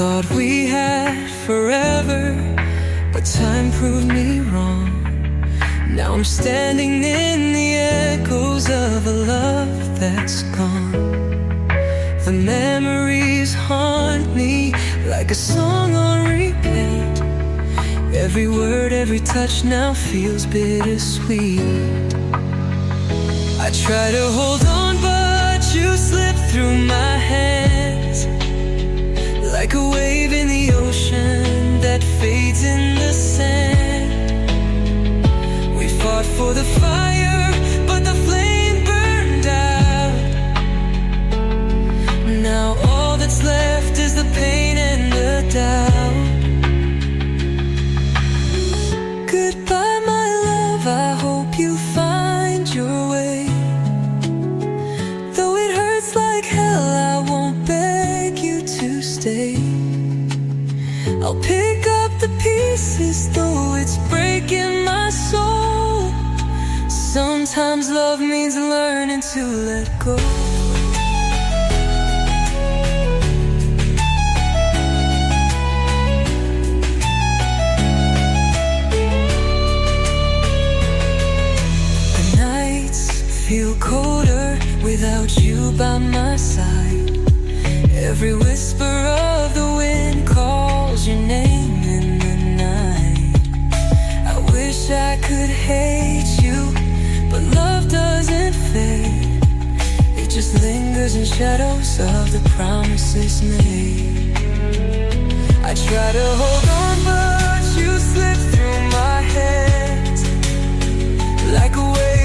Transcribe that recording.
thought we had forever, but time proved me wrong. Now I'm standing in the echoes of a love that's gone. The memories haunt me like a song on repeat. Every word, every touch now feels bittersweet. I try to hold on, but you slip through my hands like a wave in the ocean that fades in the sand. We fought for the fire, but the flame burned out. Now all that's left is the pain and the doubt. Goodbye, my love, I hope you find your way. Though it hurts like hell, I won't beg you to stay. I'll pick up the pieces, though it's breaking my soul. Sometimes love means learning to let go. The nights feel colder without you by my side. Every whisper of the wind calls your name in the night. I wish I could hate you, but love doesn't fade. It just lingers in shadows of the promises made. I try to hold on, but you slip through my hands like a wave